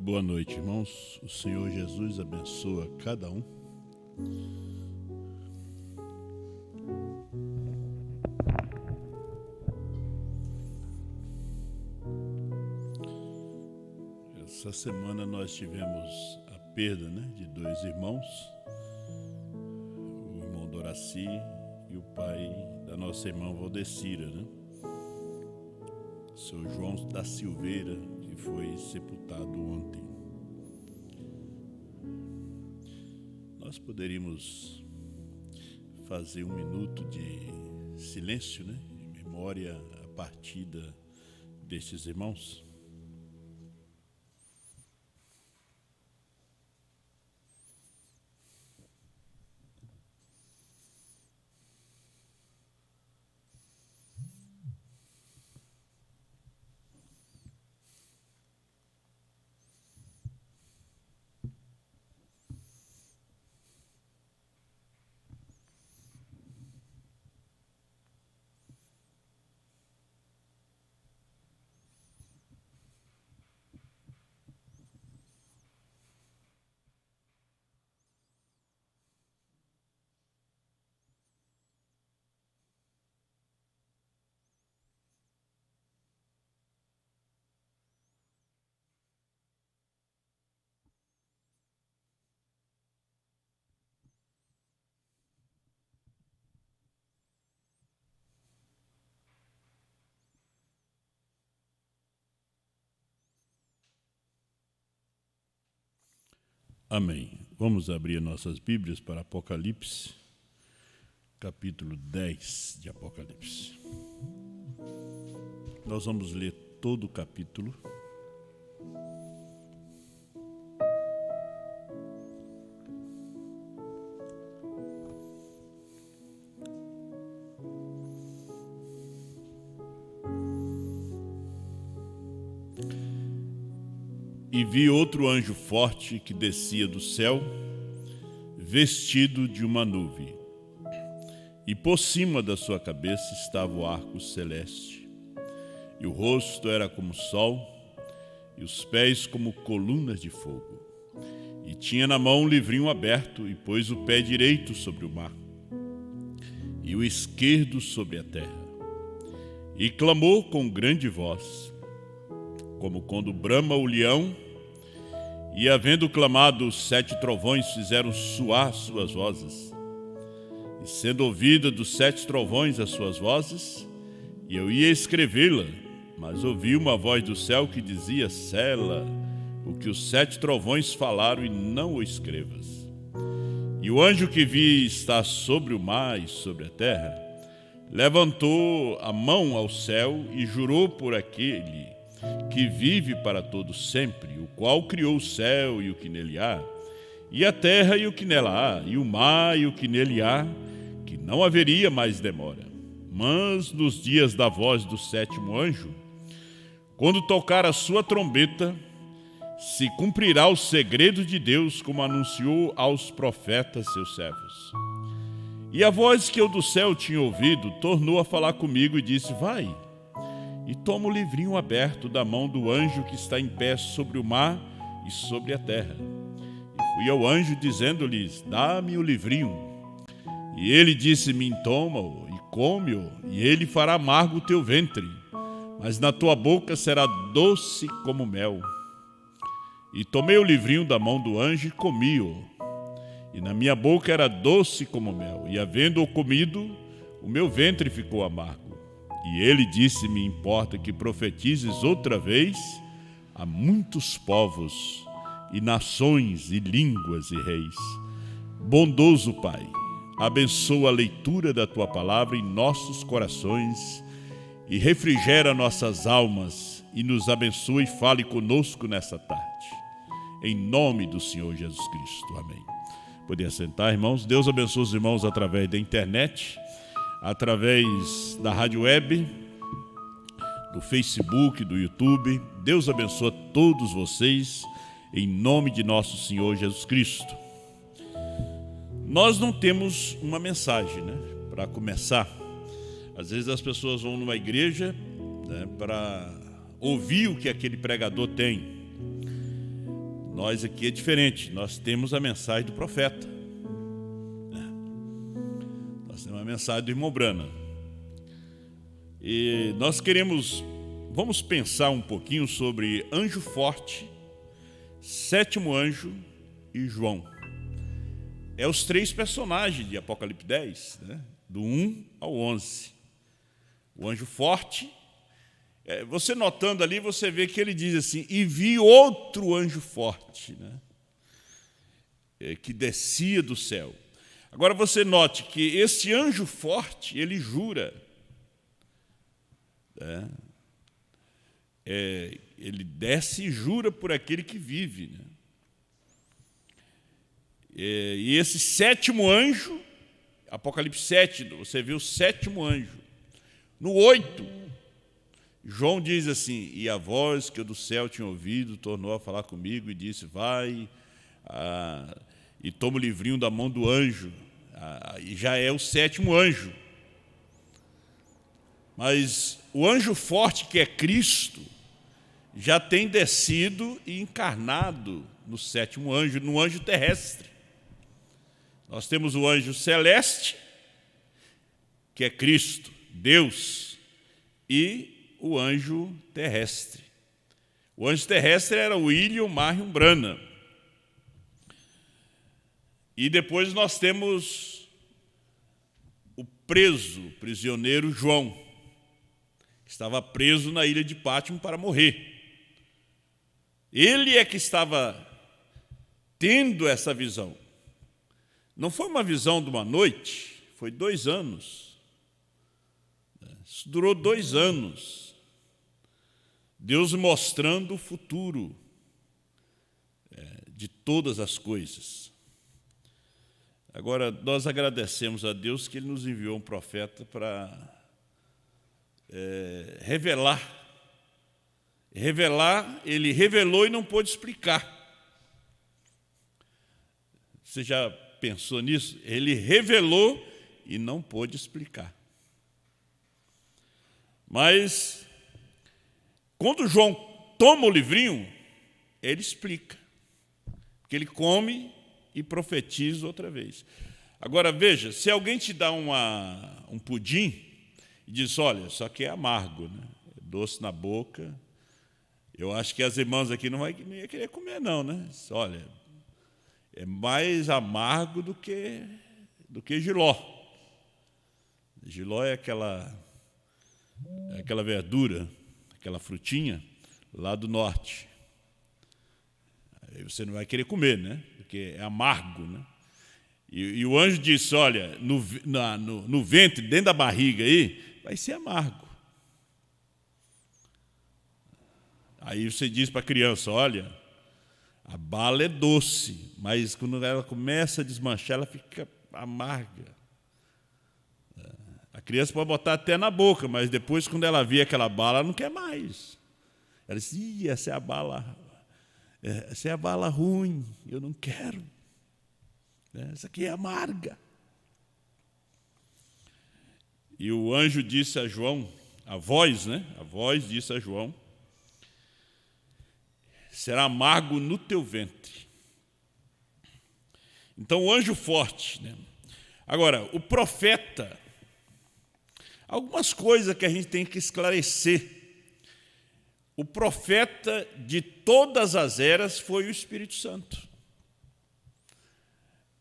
Boa noite, irmãos. O Senhor Jesus abençoa cada um. Essa semana nós tivemos a perda, de dois irmãos, o irmão Doraci e o pai da nossa irmã Valdecira, o seu João da Silveira, que foi sepultado ontem. Nós poderíamos fazer um minuto de silêncio, em memória à partida destes irmãos? Amém. Vamos abrir nossas Bíblias para Apocalipse, capítulo 10 de Apocalipse. Nós vamos ler todo o capítulo. E vi outro anjo forte que descia do céu, vestido de uma nuvem, e por cima da sua cabeça estava o arco celeste, e o rosto era como o sol, e os pés como colunas de fogo. E tinha na mão um livrinho aberto, e pôs o pé direito sobre o mar, e o esquerdo sobre a terra. E clamou com grande voz, como quando brama o leão, e havendo clamado, os 7 trovões fizeram soar suas vozes. E sendo ouvida dos 7 trovões as suas vozes, e eu ia escrevê-la, mas ouvi uma voz do céu que dizia: sela o que os 7 trovões falaram e não o escrevas. E o anjo que vi estar sobre o mar e sobre a terra, levantou a mão ao céu e jurou por aquele que vive para todo sempre, o qual criou o céu e o que nele há, e a terra e o que nela há, e o mar e o que nele há, que não haveria mais demora. Mas nos dias da voz do 7º anjo, quando tocar a sua trombeta, se cumprirá o segredo de Deus, como anunciou aos profetas seus servos. E a voz que eu do céu tinha ouvido tornou a falar comigo e disse: vai, e toma o livrinho aberto da mão do anjo que está em pé sobre o mar e sobre a terra. E fui ao anjo dizendo-lhes: dá-me o livrinho. E ele disse-me: toma-o e come-o, e ele fará amargo o teu ventre, mas na tua boca será doce como mel. E tomei o livrinho da mão do anjo e comi-o, e na minha boca era doce como mel, e havendo-o comido, o meu ventre ficou amargo. E ele disse-me: importa que profetizes outra vez a muitos povos e nações e línguas e reis. Bondoso Pai, abençoa a leitura da Tua palavra em nossos corações e refrigera nossas almas e nos abençoe e fale conosco nessa tarde. Em nome do Senhor Jesus Cristo. Amém. Podem assentar, irmãos. Deus abençoe os irmãos através da internet, através da rádio web, do Facebook, do YouTube. Deus abençoe todos vocês, em nome de nosso Senhor Jesus Cristo. Nós não temos uma mensagem, para começar. Às vezes as pessoas vão numa igreja, para ouvir o que aquele pregador tem. Nós aqui é diferente, nós temos a mensagem do profeta. Nós temos a mensagem do irmão Brana. E nós vamos pensar um pouquinho sobre anjo forte, sétimo anjo e João. É os três personagens de Apocalipse 10, né? Do 1 ao 11. O anjo forte, você notando ali, você vê que ele diz assim, e vi outro anjo forte, né? Que descia do céu. Agora você note que esse anjo forte, ele jura. Ele desce e jura por aquele que vive, né? E esse sétimo anjo, Apocalipse 7, você vê o sétimo anjo. No 8, João diz assim, e a voz que eu do céu tinha ouvido tornou a falar comigo e disse, vai e toma o livrinho da mão do anjo. E já é o sétimo anjo. Mas o anjo forte, que é Cristo, já tem descido e encarnado no sétimo anjo, no anjo terrestre. Nós temos o anjo celeste, que é Cristo, Deus, e o anjo terrestre. O anjo terrestre era o William Marion Branham. E depois nós temos o prisioneiro João, que estava preso na ilha de Pátimo para morrer. Ele é que estava tendo essa visão. Não foi uma visão de uma noite, foi 2 anos. Isso durou 2 anos. Deus mostrando o futuro de todas as coisas. Agora, nós agradecemos a Deus que Ele nos enviou um profeta para revelar. Ele revelou e não pôde explicar. Você já pensou nisso? Ele revelou e não pôde explicar. Mas, quando João toma o livrinho, ele explica. Porque ele come e profetiza outra vez. Agora, veja, se alguém te dá um pudim e diz, olha, isso aqui é amargo, né? É doce na boca, eu acho que as irmãs aqui não iam querer comer, não, né? Olha, é mais amargo do que jiló. Jiló é aquela verdura, aquela frutinha lá do norte. Aí você não vai querer comer, né? Porque é amargo, né? E o anjo disse, olha, no ventre, dentro da barriga aí, vai ser amargo. Aí você diz para a criança, olha, a bala é doce, mas quando ela começa a desmanchar, ela fica amarga. A criança pode botar até na boca, mas depois, quando ela vê aquela bala, ela não quer mais. Ela diz, essa é a bala ruim, eu não quero. Essa aqui é amarga. E o anjo disse a João, a voz disse a João, será amargo no teu ventre. Então, o anjo forte, né? Agora, o profeta, algumas coisas que a gente tem que esclarecer. O profeta de todas as eras foi o Espírito Santo.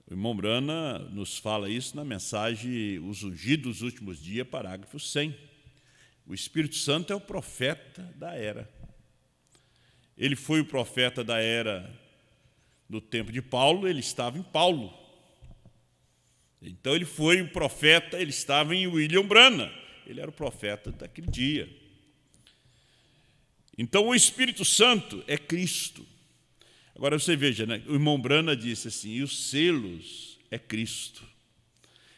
O irmão Brana nos fala isso na mensagem Os Ungidos dos Últimos Dias, parágrafo 100. O Espírito Santo é o profeta da era. Ele foi o profeta da era no tempo de Paulo, ele estava em Paulo. Então ele foi o profeta, ele estava em William Branham, ele era o profeta daquele dia. Então o Espírito Santo é Cristo. Agora você veja, né? O irmão Branham disse assim, e os selos é Cristo.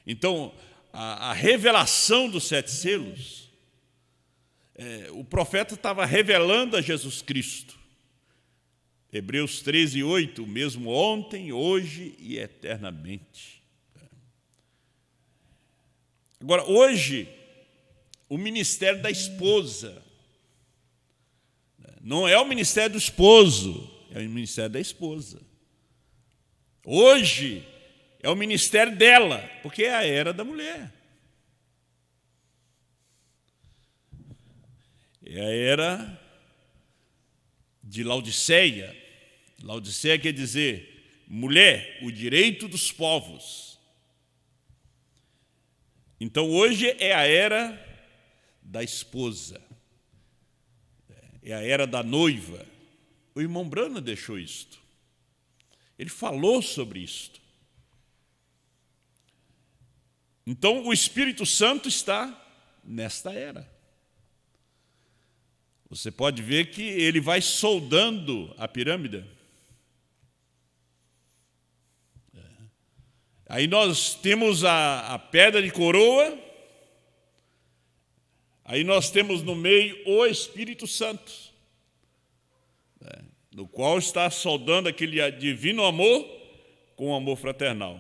Então a revelação dos 7 selos, o profeta estava revelando a Jesus Cristo. Hebreus 13, 8, o mesmo ontem, hoje e eternamente. Agora, hoje, o ministério da esposa não é o ministério do esposo, é o ministério da esposa. Hoje é o ministério dela, porque é a era da mulher. É a era de Laodiceia. Laodiceia quer dizer, mulher, o direito dos povos. Então hoje é a era da esposa. É a era da noiva. O irmão Branham deixou isto. Ele falou sobre isto. Então o Espírito Santo está nesta era. Você pode ver que ele vai soldando a pirâmide. Aí nós temos a pedra de coroa, aí nós temos no meio o Espírito Santo, no qual está soldando aquele divino amor com o amor fraternal.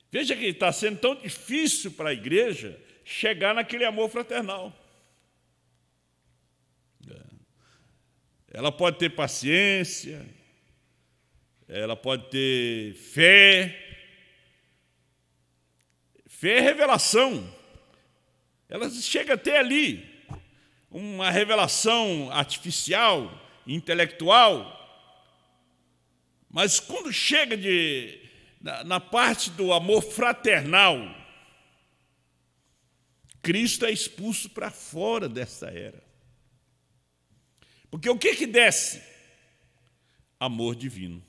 Veja que está sendo tão difícil para a igreja chegar naquele amor fraternal. Ela pode ter paciência, ela pode ter fé. Fé é revelação. Ela chega até ali, uma revelação artificial, intelectual. Mas quando chega na parte do amor fraternal, Cristo é expulso para fora dessa era. Porque o que desce? Amor divino.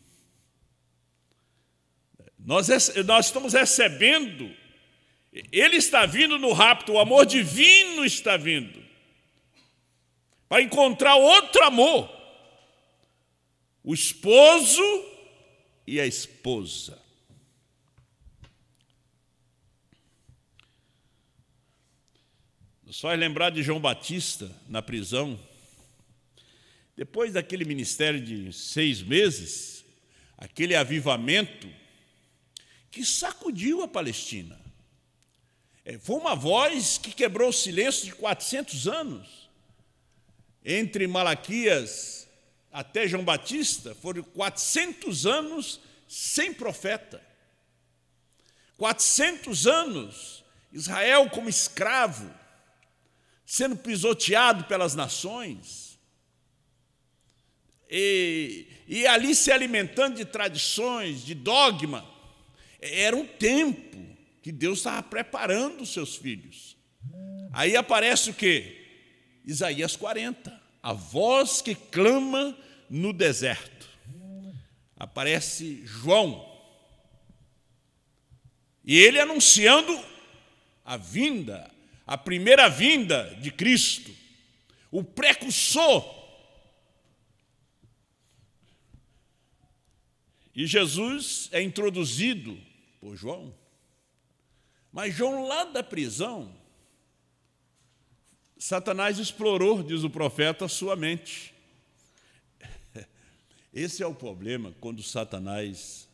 Nós estamos recebendo, ele está vindo no rapto, o amor divino está vindo, para encontrar outro amor, o esposo e a esposa. Só é lembrar de João Batista na prisão. Depois daquele ministério de 6 meses, aquele avivamento que sacudiu a Palestina. Foi uma voz que quebrou o silêncio de 400 anos. Entre Malaquias até João Batista, foram 400 anos sem profeta. 400 anos, Israel como escravo, sendo pisoteado pelas nações. E ali se alimentando de tradições, de dogma. Era um tempo que Deus estava preparando os seus filhos. Aí aparece o quê? Isaías 40, a voz que clama no deserto. Aparece João. E ele anunciando a vinda, a primeira vinda de Cristo, o precursor. E Jesus é introduzido por João. Mas João, lá da prisão, Satanás explorou, diz o profeta, a sua mente. Esse é o problema quando Satanás,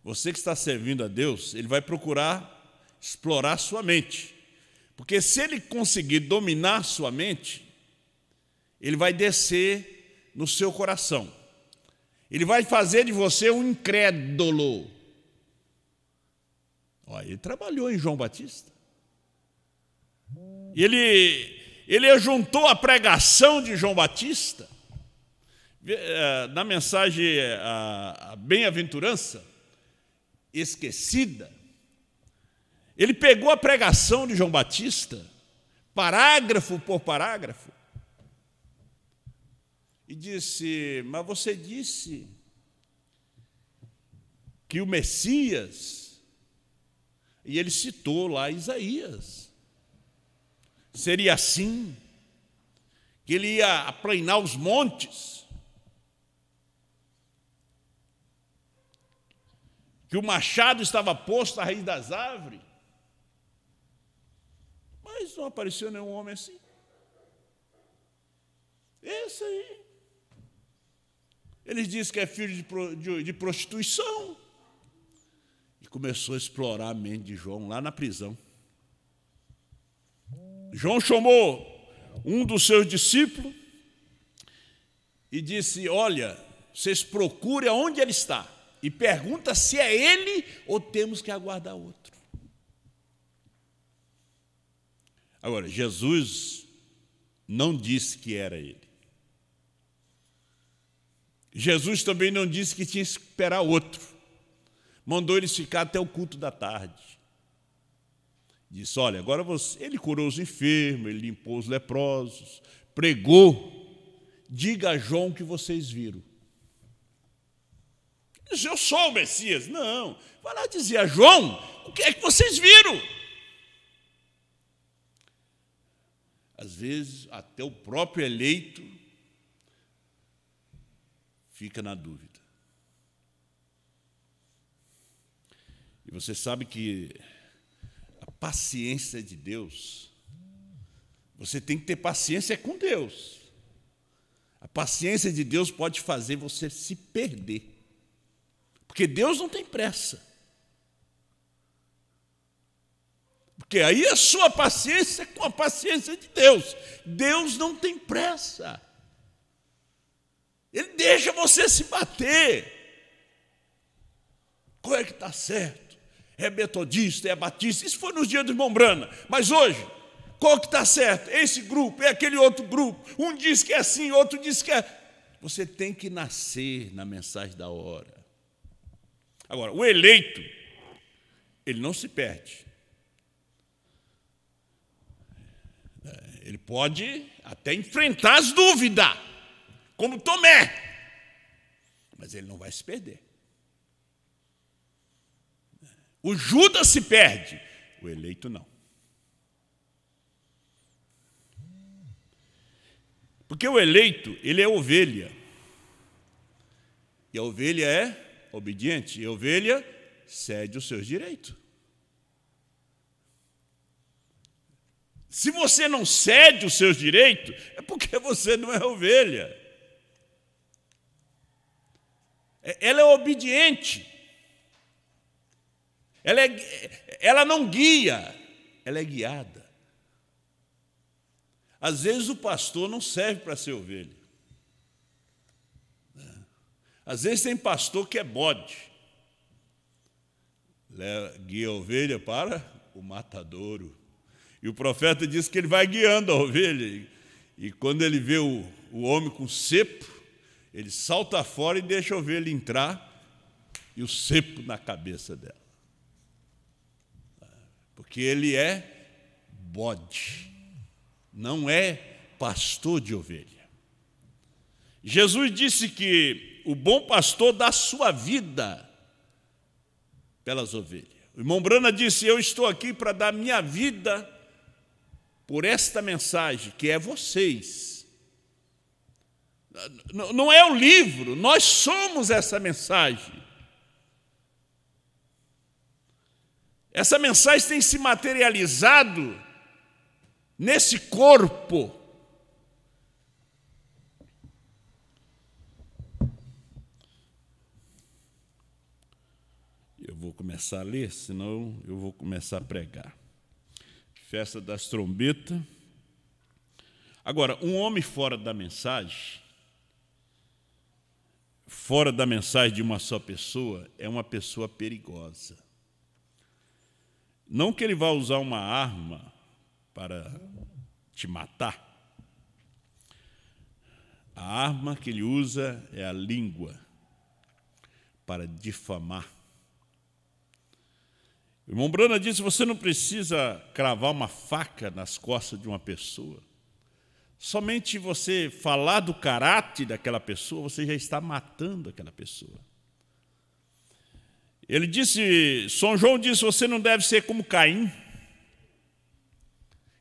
você que está servindo a Deus, ele vai procurar explorar a sua mente. Porque se ele conseguir dominar sua mente, ele vai descer no seu coração. Ele vai fazer de você um incrédulo. Ele trabalhou em João Batista. Ele juntou a pregação de João Batista, na mensagem a bem-aventurança esquecida. Ele pegou a pregação de João Batista, parágrafo por parágrafo, e disse: mas você disse que o Messias, e ele citou lá Isaías, seria assim, que ele ia aplanar os montes, que o machado estava posto à raiz das árvores. Mas não apareceu nenhum homem assim. Esse aí. Ele disse que é filho de prostituição. E começou a explorar a mente de João lá na prisão. João chamou um dos seus discípulos e disse: olha, vocês procurem aonde ele está e pergunta se é ele ou temos que aguardar outro. Agora, Jesus não disse que era ele. Jesus também não disse que tinha que esperar outro. Mandou eles ficar até o culto da tarde. Disse: olha, agora você... Ele curou os enfermos, ele limpou os leprosos, pregou. Diga a João o que vocês viram. Ele disse: eu sou o Messias. Não, vai lá dizer a João o que é que vocês viram. Às vezes, até o próprio eleito fica na dúvida. E você sabe que a paciência de Deus, você tem que ter paciência com Deus. A paciência de Deus pode fazer você se perder. Porque Deus não tem pressa. Porque aí a sua paciência é com a paciência de Deus. Deus não tem pressa. Ele deixa você se bater. Qual é que está certo? É metodista, é batista. Isso foi nos dias do irmão Brana. Mas hoje, qual que está certo? Esse grupo, é aquele outro grupo. Um diz que é assim, outro diz que é... Você tem que nascer na mensagem da hora. Agora, o eleito, ele não se perde. Ele pode até enfrentar as dúvidas, como Tomé, mas ele não vai se perder. O Judas se perde, o eleito não. Porque o eleito, ele é ovelha. E a ovelha é obediente, e a ovelha cede os seus direitos. Se você não cede os seus direitos, é porque você não é ovelha. Ela é obediente. Ela não guia, ela é guiada. Às vezes o pastor não serve para ser ovelha. Às vezes tem pastor que é bode. Guia a ovelha para o matadouro. E o profeta diz que ele vai guiando a ovelha. E quando ele vê o homem com cepo, ele salta fora e deixa a ovelha entrar e o cepo na cabeça dela. Porque ele é bode, não é pastor de ovelha. Jesus disse que o bom pastor dá sua vida pelas ovelhas. O irmão Brana disse: eu estou aqui para dar minha vida por esta mensagem, que é vocês. Não é o livro, nós somos essa mensagem. Essa mensagem tem se materializado nesse corpo. Eu vou começar a ler, senão eu vou começar a pregar. Festa das trombetas. Agora, um homem fora da mensagem de uma só pessoa, é uma pessoa perigosa. Não que ele vá usar uma arma para te matar. A arma que ele usa é a língua para difamar. O irmão Brana disse: você não precisa cravar uma faca nas costas de uma pessoa. Somente você falar do caráter daquela pessoa, você já está matando aquela pessoa. Ele disse, São João disse: você não deve ser como Caim,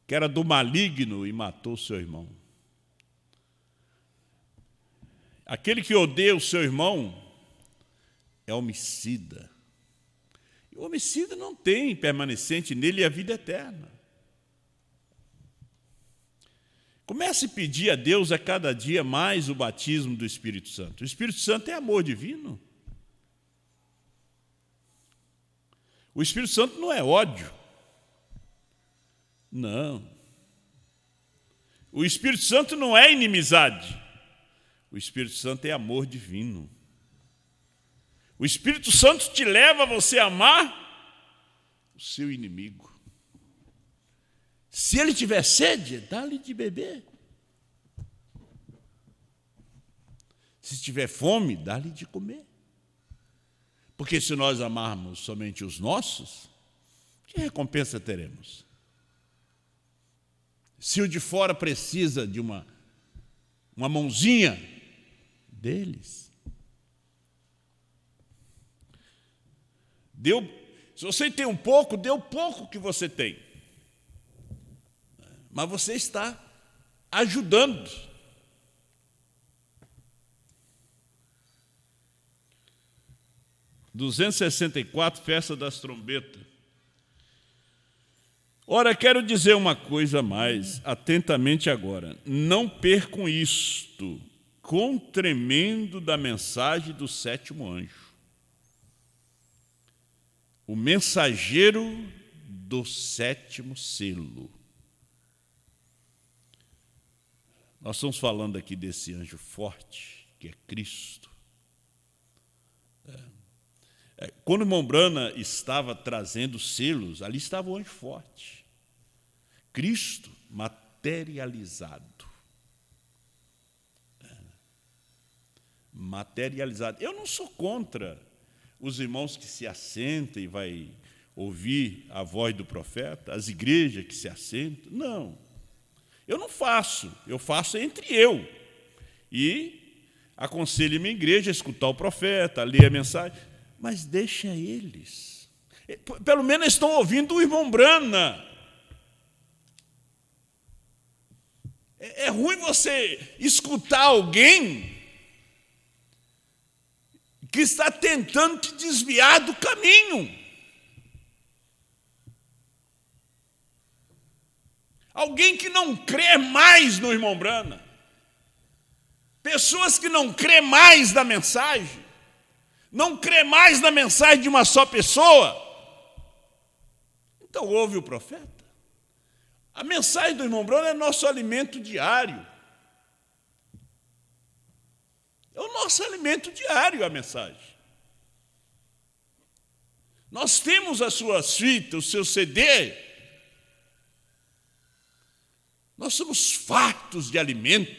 que era do maligno e matou seu irmão. Aquele que odeia o seu irmão é homicida. O homicida não tem permanecente nele a vida eterna. Comece a pedir a Deus a cada dia mais o batismo do Espírito Santo. O Espírito Santo é amor divino. O Espírito Santo não é ódio. Não. O Espírito Santo não é inimizade. O Espírito Santo é amor divino. O Espírito Santo te leva a você amar o seu inimigo. Se ele tiver sede, dá-lhe de beber. Se tiver fome, dá-lhe de comer. Porque se nós amarmos somente os nossos, que recompensa teremos? Se o de fora precisa de uma mãozinha deles. Se você tem um pouco, dê o pouco que você tem. Mas você está ajudando. (264) Festa das Trombetas. Ora, quero dizer uma coisa a mais, atentamente agora. Não percam isto, quão tremendo da mensagem do sétimo anjo. O mensageiro do sétimo selo. Nós estamos falando aqui desse anjo forte, que é Cristo. Quando o irmão Brana estava trazendo selos, ali estava o anjo forte. Cristo materializado. Materializado. Eu não sou contra os irmãos que se assentam e vai ouvir a voz do profeta, as igrejas que se assentam. Não. Eu não faço. Eu faço entre eu. E aconselho minha igreja a escutar o profeta, a ler a mensagem. Mas deixa eles. Pelo menos estão ouvindo o irmão Brana. É ruim você escutar alguém que está tentando te desviar do caminho. Alguém que não crê mais no irmão Brana. Pessoas que não crê mais na mensagem. Não crê mais na mensagem de uma só pessoa. Então ouve o profeta. A mensagem do irmão Brana é nosso alimento diário. É o nosso alimento diário, a mensagem. Nós temos as suas fitas, o seu CD. Nós somos fartos de alimento.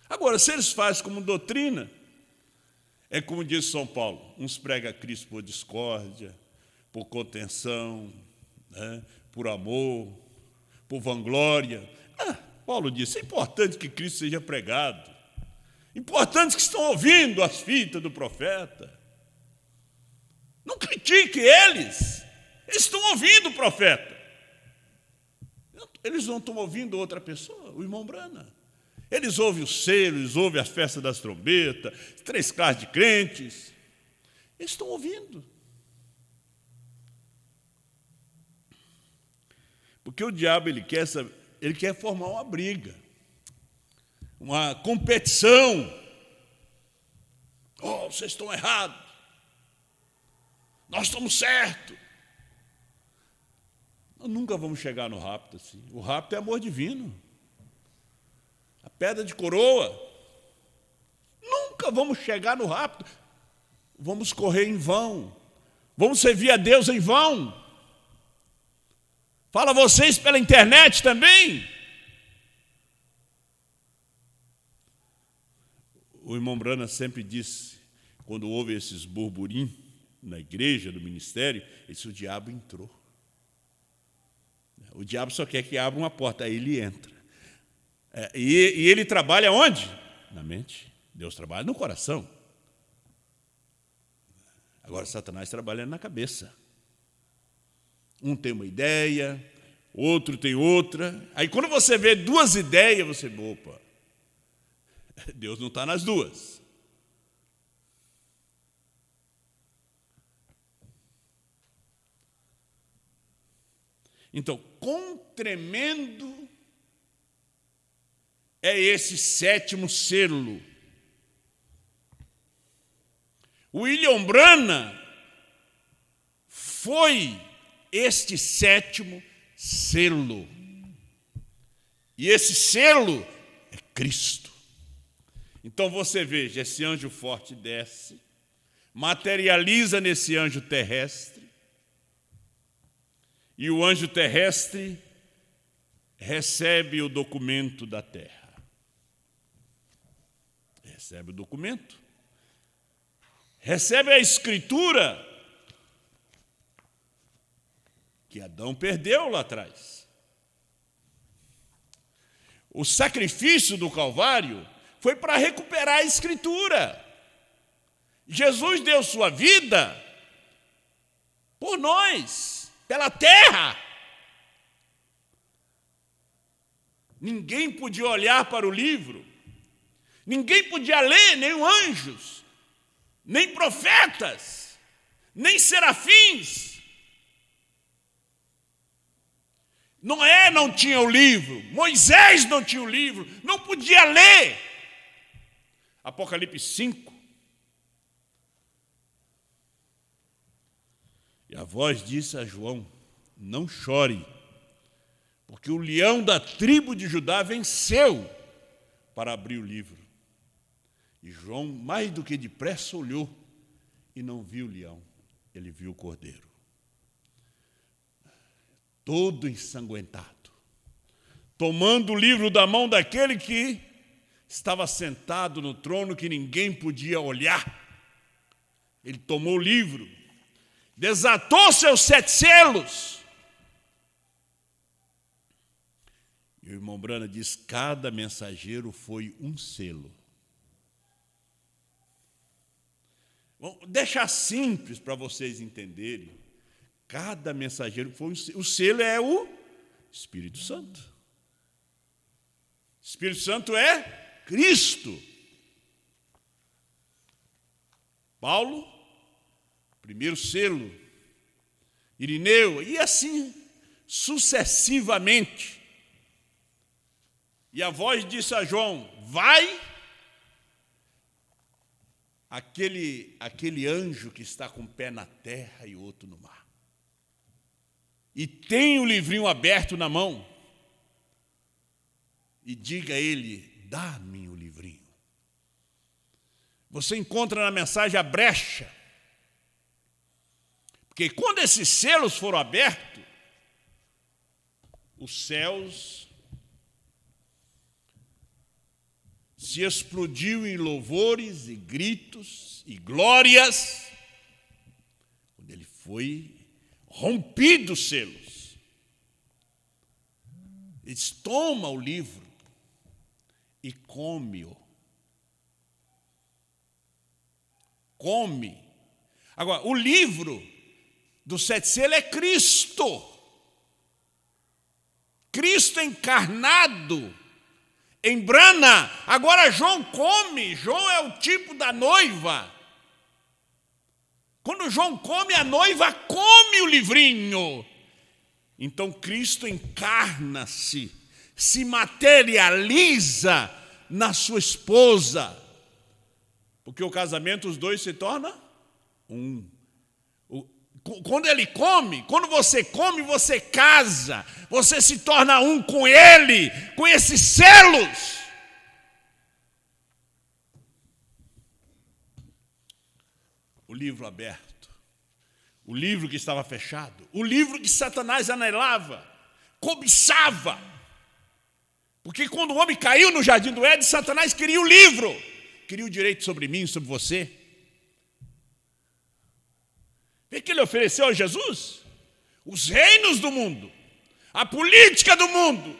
Agora, se eles fazem como doutrina, é como diz São Paulo, uns pregam Cristo por discórdia, por contenção, né, por amor, por vanglória. Paulo disse, é importante que Cristo seja pregado. Importante que estão ouvindo as fitas do profeta. Não critique eles. Eles estão ouvindo o profeta. Eles não estão ouvindo outra pessoa, o irmão Brana. Eles ouvem o selo, eles ouvem as festas das trombetas, 3 classes de crentes. Eles estão ouvindo. Porque o diabo ele quer formar uma briga, uma competição. Oh, vocês estão errados. Nós estamos certos. Nós nunca vamos chegar no rapto assim. O rapto é amor divino. A pedra de coroa. Nunca vamos chegar no rapto. Vamos correr em vão. Vamos servir a Deus em vão. Fala vocês pela internet também. O irmão Brana sempre disse, quando houve esses burburinhos na igreja, no ministério, ele disse, o diabo entrou. O diabo só quer que abra uma porta, aí ele entra. E ele trabalha onde? Na mente. Deus trabalha no coração. Agora Satanás trabalha na cabeça. Um tem uma ideia, outro tem outra. Aí quando você vê 2 ideias, você, opa, Deus não está nas 2. Então, quão tremendo é esse 7º selo. William Brana foi este 7º selo. E esse selo é Cristo. Então você veja, esse anjo forte desce, materializa nesse anjo terrestre, e o anjo terrestre recebe o documento da terra. Recebe o documento. Recebe a escritura que Adão perdeu lá atrás. O sacrifício do Calvário foi para recuperar a escritura. Jesus deu sua vida por nós, pela terra. Ninguém podia olhar para o livro, ninguém podia ler, nem anjos, nem profetas, nem serafins. Noé não tinha o livro, Moisés não tinha o livro, não podia ler. Apocalipse 5. E a voz disse a João: não chore, porque o leão da tribo de Judá venceu para abrir o livro. E João, mais do que depressa, olhou e não viu o leão, ele viu o cordeiro. Todo ensanguentado, tomando o livro da mão daquele que estava sentado no trono que ninguém podia olhar. Ele tomou o livro, desatou seus 7 selos. E o irmão Brana diz: cada mensageiro foi um selo. Vou deixar simples para vocês entenderem. Cada mensageiro foi um selo. O selo é o Espírito Santo. O Espírito Santo é Cristo. Paulo, primeiro selo. Irineu, e assim sucessivamente. E a voz disse a João: vai. Aquele anjo que está com um pé na terra e outro no mar. E tem o livrinho aberto na mão. E diga a ele: dá-me o livrinho. Você encontra na mensagem a brecha. Porque quando esses selos foram abertos, os céus se explodiu em louvores e gritos e glórias, quando ele foi rompido os selos. Ele diz: toma o livro e come-o. Come. Agora, o livro dos 7 selos é Cristo. Cristo encarnado em Brana. Agora João come. João é o tipo da noiva. Quando João come, a noiva come o livrinho. Então Cristo encarna-se, se materializa na sua esposa. Porque o casamento, os dois se tornam um. Quando ele come, quando você come, você casa. Você se torna um com ele, com esses selos. O livro aberto, o livro que estava fechado, o livro que Satanás anelava, cobiçava. Porque quando o homem caiu no jardim do Éden, Satanás queria o livro, queria o direito sobre mim, sobre você. O que ele ofereceu a Jesus? Os reinos do mundo, a política do mundo.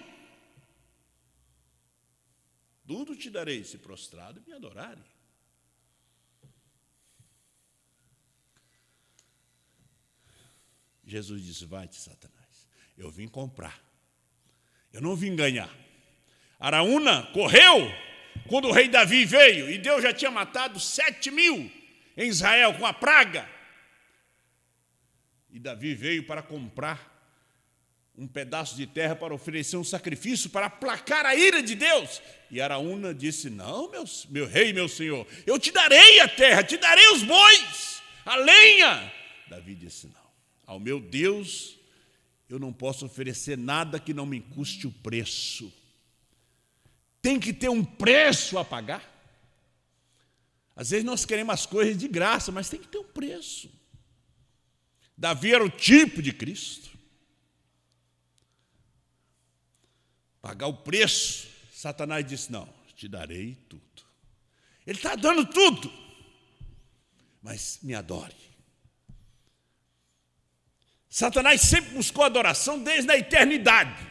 Tudo te darei se prostrado me adorarem. Jesus disse: vai-te, Satanás, eu vim comprar, eu não vim ganhar. Araúna correu quando o rei Davi veio, e Deus já tinha matado 7.000 em Israel com a praga. E Davi veio para comprar um pedaço de terra para oferecer um sacrifício para aplacar a ira de Deus. E Araúna disse: não, meu rei, meu senhor, eu te darei a terra, te darei os bois, a lenha. Davi disse: não, ao meu Deus eu não posso oferecer nada que não me custe o preço. Tem que ter um preço a pagar. Às vezes nós queremos as coisas de graça, mas tem que ter um preço. Davi era o tipo de Cristo. Pagar o preço. Satanás disse, não, te darei tudo. Ele está dando tudo, mas me adore. Satanás sempre buscou adoração desde a eternidade.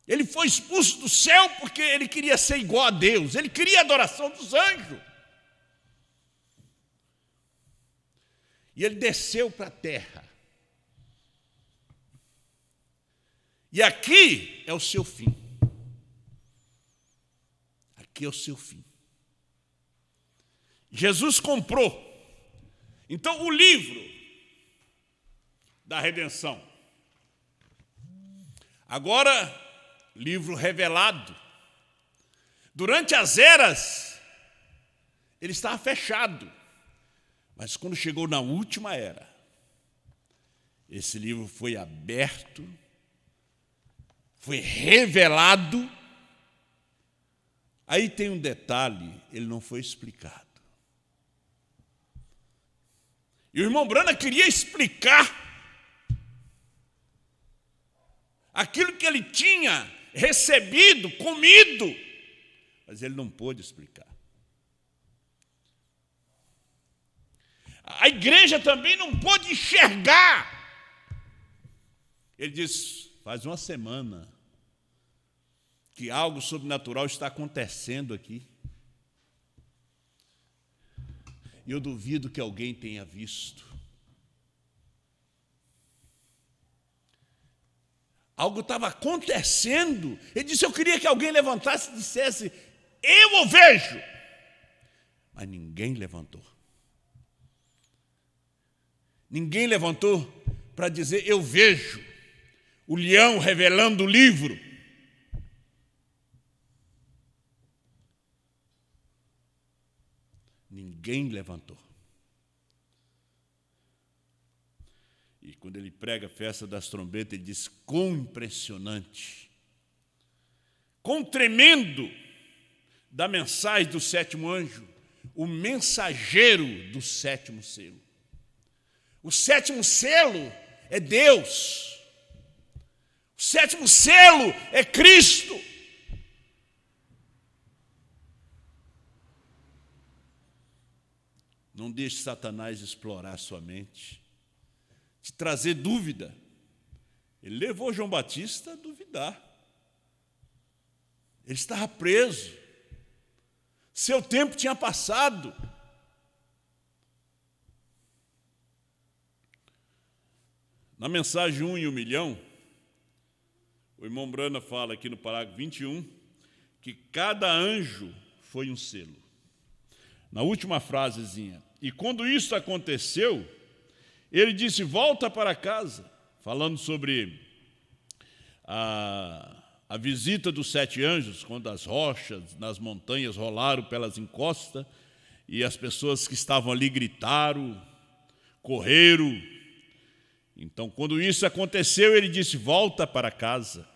Ele foi expulso do céu porque ele queria ser igual a Deus. Ele queria a adoração dos anjos. E ele desceu para a terra. E aqui é o seu fim. Aqui é o seu fim. Jesus comprou. Então, o livro da redenção. Agora, livro revelado. Durante as eras, ele estava fechado. Mas quando chegou na última era, esse livro foi aberto, foi revelado. Aí tem um detalhe, ele não foi explicado. E o irmão Brana queria explicar aquilo que ele tinha recebido, comido, mas ele não pôde explicar. A igreja também não pôde enxergar. Ele diz, faz uma semana que algo sobrenatural está acontecendo aqui. E eu duvido que alguém tenha visto. Algo estava acontecendo. Ele disse, eu queria que alguém levantasse e dissesse, eu o vejo. Mas ninguém levantou. Ninguém levantou para dizer, eu vejo o leão revelando o livro. Ninguém levantou. E quando ele prega a festa das trombetas, ele diz, quão impressionante, quão tremendo da mensagem do sétimo anjo, o mensageiro do sétimo selo. O sétimo selo é Deus. O sétimo selo é Cristo. Não deixe Satanás explorar sua mente, te trazer dúvida. Ele levou João Batista a duvidar. Ele estava preso. Seu tempo tinha passado. Na mensagem 1 em 1 milhão, o irmão Brana fala aqui no parágrafo 21, que cada anjo foi um selo. Na última frasezinha, e quando isso aconteceu, ele disse, volta para casa, falando sobre a visita dos 7 anjos, quando as rochas nas montanhas rolaram pelas encostas, e as pessoas que estavam ali gritaram, correram. Então, quando isso aconteceu, ele disse, volta para casa.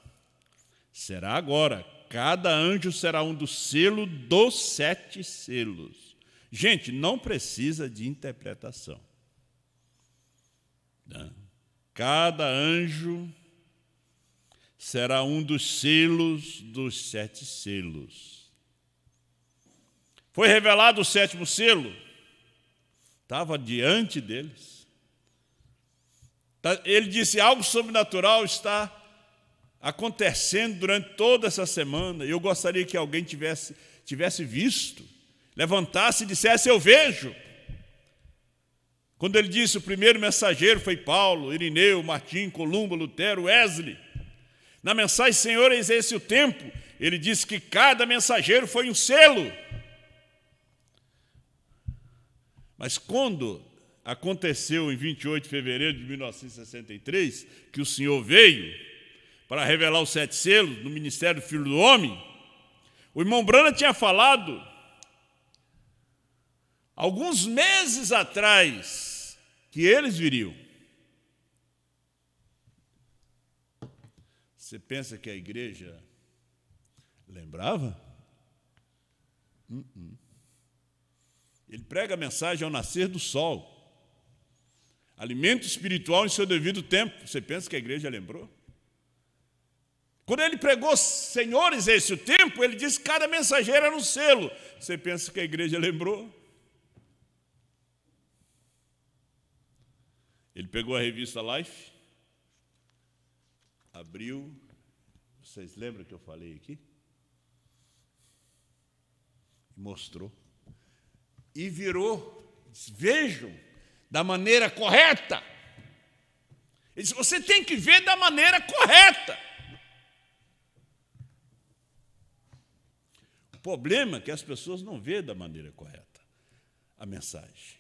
Será agora, cada anjo será um dos selos dos 7 selos. Gente, não precisa de interpretação. Cada anjo será um dos selos dos 7 selos. Foi revelado o 7º selo, estava diante deles. Ele disse, algo sobrenatural está acontecendo durante toda essa semana. Eu gostaria que alguém tivesse visto, levantasse e dissesse, eu vejo. Quando ele disse, o primeiro mensageiro foi Paulo, Irineu, Martim, Columba, Lutero, Wesley. Na mensagem, Senhor, eis esse o tempo, ele disse que cada mensageiro foi um selo. Mas quando aconteceu em 28 de fevereiro de 1963, que o Senhor veio para revelar os 7 selos no ministério do Filho do Homem, o irmão Brana tinha falado, alguns meses atrás, que eles viriam. Você pensa que a igreja lembrava? Ele prega a mensagem ao nascer do sol. Alimento espiritual em seu devido tempo. Você pensa que a igreja lembrou? Quando ele pregou, senhores, esse o tempo, ele disse que cada mensageiro era um selo. Você pensa que a igreja lembrou? Ele pegou a revista Life, abriu, vocês lembram que eu falei aqui? Mostrou. E virou, vejam, da maneira correta. Ele disse, você tem que ver da maneira correta. O problema é que as pessoas não vêem da maneira correta a mensagem.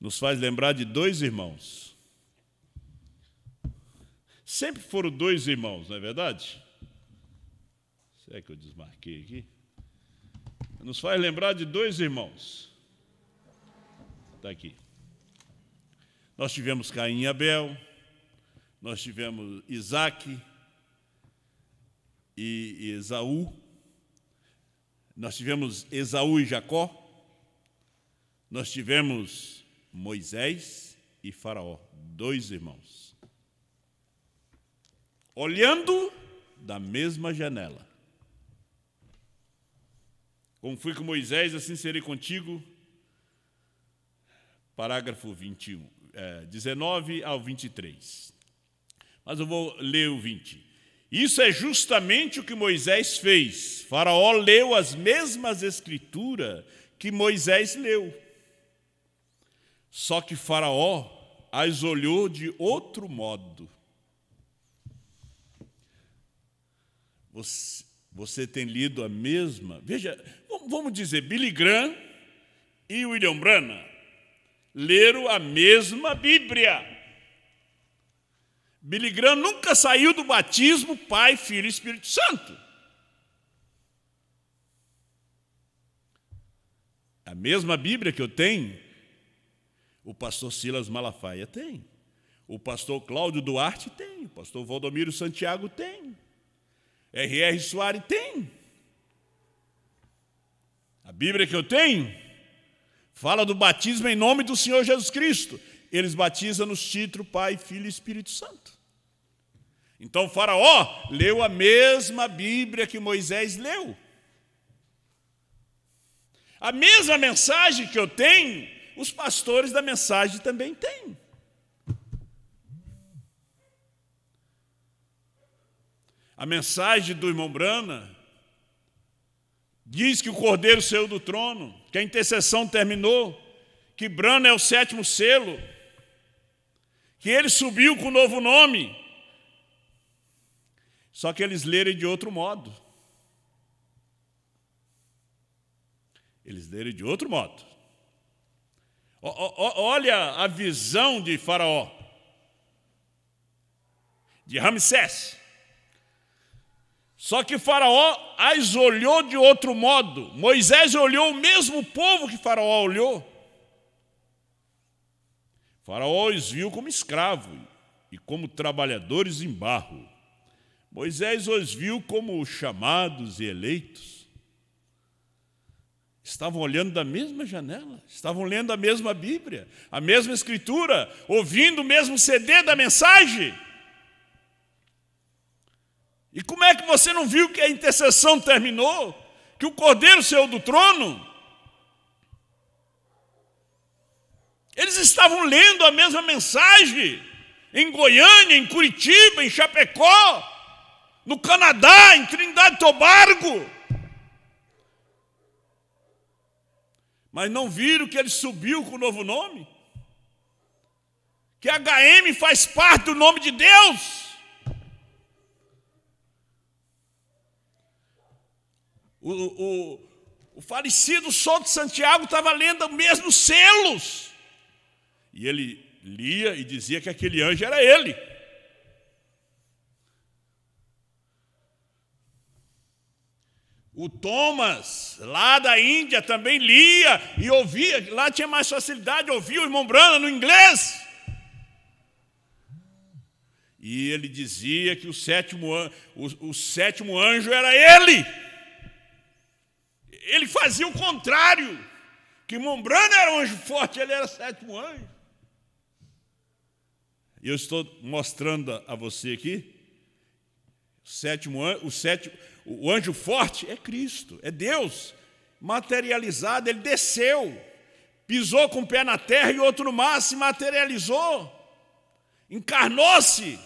Nos faz lembrar de dois irmãos. Sempre foram dois irmãos, não é verdade? Será que eu desmarquei aqui? Nos faz lembrar de dois irmãos. Está aqui. Nós tivemos Caim e Abel, nós tivemos Isaac e Esaú, nós tivemos Esaú e Jacó, nós tivemos Moisés e Faraó, dois irmãos. Olhando da mesma janela. Como fui com Moisés, assim serei contigo. Parágrafo 21, 19 ao 23. Mas eu vou ler o 20. Isso é justamente o que Moisés fez. Faraó leu as mesmas escrituras que Moisés leu. Só que Faraó as olhou de outro modo. Você tem lido a mesma? Veja, vamos dizer, Billy Graham e William Branham leram a mesma Bíblia. Billy Graham nunca saiu do batismo Pai, Filho e Espírito Santo. A mesma Bíblia que eu tenho, o pastor Silas Malafaia tem, o pastor Cláudio Duarte tem, o pastor Valdomiro Santiago tem, R.R. Soares tem. A Bíblia que eu tenho fala do batismo em nome do Senhor Jesus Cristo. Eles batizam nos títulos Pai, Filho e Espírito Santo. Então Faraó leu a mesma Bíblia que Moisés leu. A mesma mensagem que eu tenho, os pastores da mensagem também têm. A mensagem do irmão Branham diz que o Cordeiro saiu do trono, que a intercessão terminou, que Branham é o 7º selo, que ele subiu com um novo nome. Só que eles leram de outro modo. Eles leram de outro modo. Olha a visão de Faraó, de Ramsés. Só que Faraó as olhou de outro modo. Moisés olhou o mesmo povo que Faraó olhou. Faraó os viu como escravos e como trabalhadores em barro. Moisés os viu como chamados e eleitos. Estavam olhando da mesma janela, estavam lendo a mesma Bíblia, a mesma Escritura, ouvindo o mesmo CD da mensagem. E como é que você não viu que a intercessão terminou? Que o Cordeiro saiu do trono? Eles estavam lendo a mesma mensagem em Goiânia, em Curitiba, em Chapecó, no Canadá, em Trindade e Tobago. Mas não viram que ele subiu com o novo nome? Que HM faz parte do nome de Deus. O falecido Souto Santiago estava lendo os mesmos selos. E ele lia e dizia que aquele anjo era ele. O Thomas, lá da Índia, também lia e ouvia. Lá tinha mais facilidade, ouvia o irmão Branham no inglês. E ele dizia que o sétimo anjo era ele. ele fazia o contrário, que Mombrana era um anjo forte, ele era sétimo anjo. E eu estou mostrando a você aqui, o anjo forte é Cristo, é Deus, materializado, ele desceu, pisou com o pé na terra e outro no mar, se materializou, encarnou-se,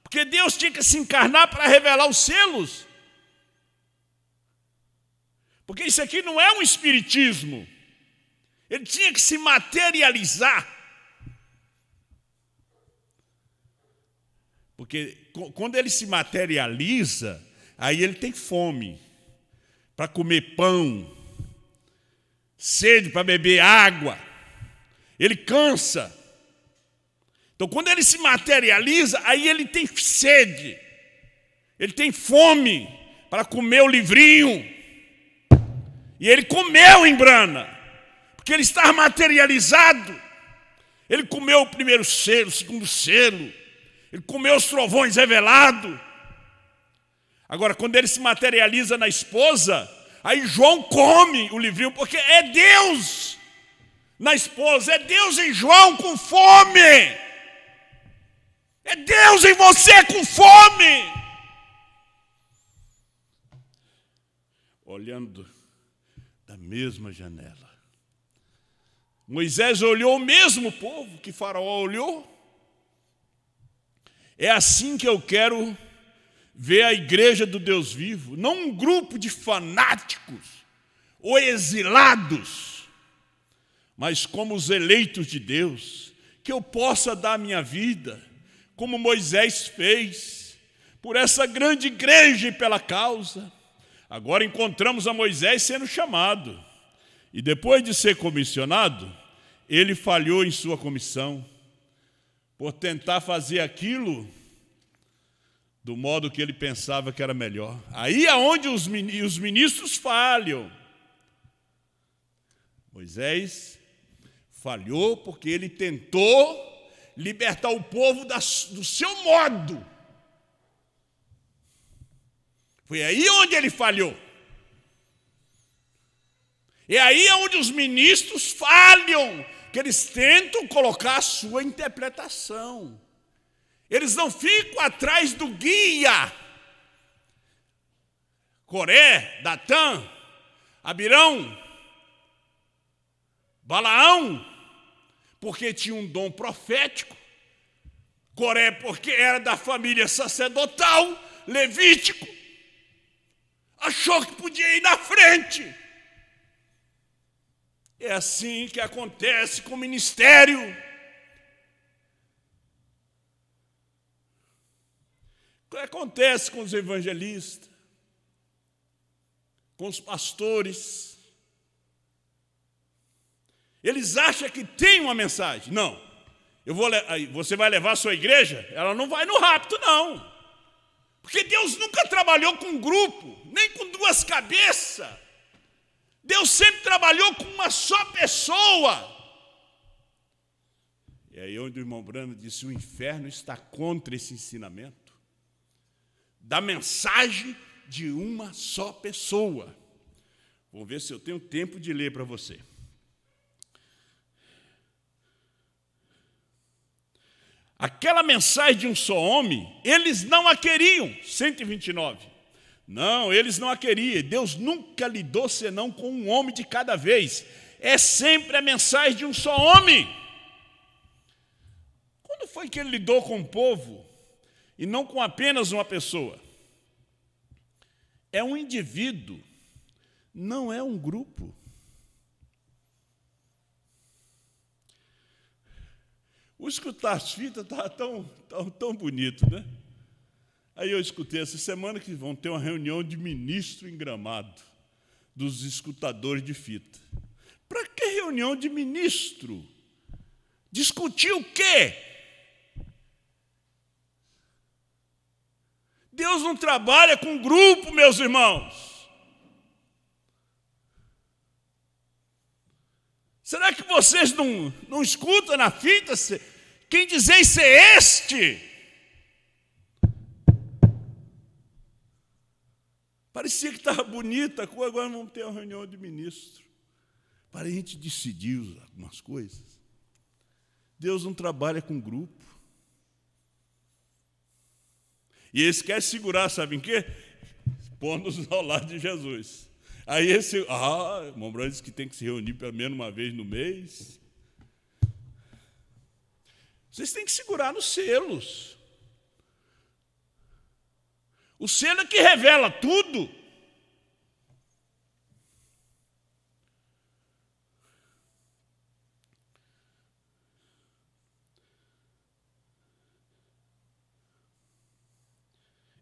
porque Deus tinha que se encarnar para revelar os selos. Porque isso aqui não é um espiritismo. Ele tinha que se materializar. Porque quando ele se materializa, aí ele tem fome para comer pão, sede para beber água. Ele cansa. Então, quando ele se materializa, aí ele tem sede. Ele tem fome para comer o livrinho. E ele comeu em Brana, porque ele estava materializado. Ele comeu o primeiro selo, o segundo selo. Ele comeu os trovões revelados. Agora, quando ele se materializa na esposa, aí João come o livrinho, porque é Deus na esposa, é Deus em João com fome. É Deus em você com fome. Olhando da mesma janela. Moisés olhou o mesmo povo que Faraó olhou. É assim que eu quero ver a igreja do Deus vivo, não um grupo de fanáticos ou exilados, mas como os eleitos de Deus, que eu possa dar minha vida, como Moisés fez, por essa grande igreja e pela causa. Agora encontramos a Moisés sendo chamado. E depois de ser comissionado, ele falhou em sua comissão, por tentar fazer aquilo do modo que ele pensava que era melhor. Aí é onde os ministros falham. Moisés falhou porque ele tentou libertar o povo do seu modo. Foi aí onde ele falhou. É aí onde os ministros falham, que eles tentam colocar a sua interpretação. Eles não ficam atrás do guia. Coré, Datã, Abirão, Balaão, porque tinha um dom profético. Coré, porque era da família sacerdotal, levítico. Achou que podia ir na frente. É assim que acontece com o ministério. O que acontece com os evangelistas, com os pastores? Eles acham que tem uma mensagem. Não. Você vai levar a sua igreja? Ela não vai no rapto, não. Porque Deus nunca trabalhou com um grupo, nem com duas cabeças. Deus sempre trabalhou com uma só pessoa. E aí onde o irmão Brano disse, o inferno está contra esse ensinamento da mensagem de uma só pessoa. Vamos ver se eu tenho tempo de ler para você. Aquela mensagem de um só homem, eles não a queriam. 129. Não, eles não a queriam. Deus nunca lidou senão com um homem de cada vez. É sempre a mensagem de um só homem. Quando foi que ele lidou com o povo e não com apenas uma pessoa? É um indivíduo, não é um grupo. O escutar as fitas estava tão bonito, né? Aí eu escutei essa semana que vão ter uma reunião de ministro em Gramado, dos escutadores de fita. Para que reunião de ministro? Discutir o quê? Deus não trabalha com grupo, meus irmãos. Será que vocês não escutam na fita? Quem dizeis ser este? Parecia que estava bonita a coisa, agora vamos ter uma reunião de ministro para a gente decidir algumas coisas. Deus não trabalha com grupo. E eles querem segurar, sabe em quê? Pondo-nos ao lado de Jesus. Aí o irmão Branco diz que tem que se reunir pelo menos uma vez no mês. Vocês têm que segurar nos selos. O selo é que revela tudo.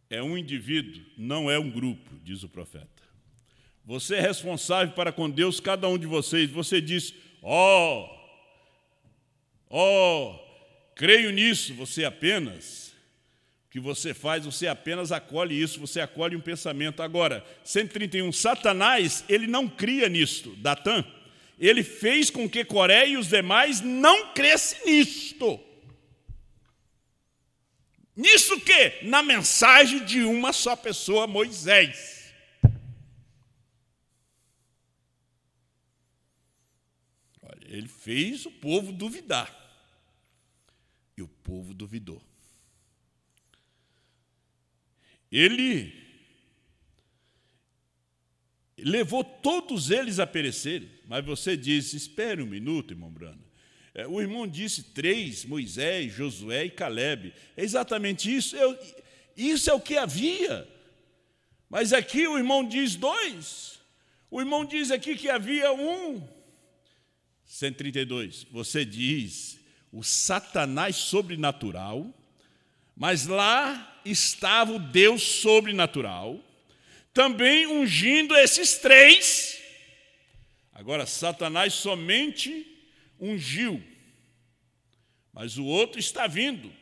É um indivíduo, não é um grupo, diz o profeta. Você é responsável para com Deus, cada um de vocês. Você diz, creio nisso, você apenas, o que você faz, você apenas acolhe isso, você acolhe um pensamento. Agora, 131, Satanás, ele não cria nisto, Datã. Ele fez com que Coré e os demais não crescem nisto. Nisso que? Na mensagem de uma só pessoa, Moisés. Olha, ele fez o povo duvidar. E o povo duvidou. Ele levou todos eles a perecerem. Mas você diz, espere um minuto, irmão Brano. O irmão disse 3, Moisés, Josué e Calebe. É exatamente isso. Isso é o que havia. Mas aqui o irmão diz 2. O irmão diz aqui que havia 1. 132. Você diz o Satanás sobrenatural, mas lá estava o Deus sobrenatural, também ungindo esses 3. Agora, Satanás somente ungiu, mas o outro está vindo,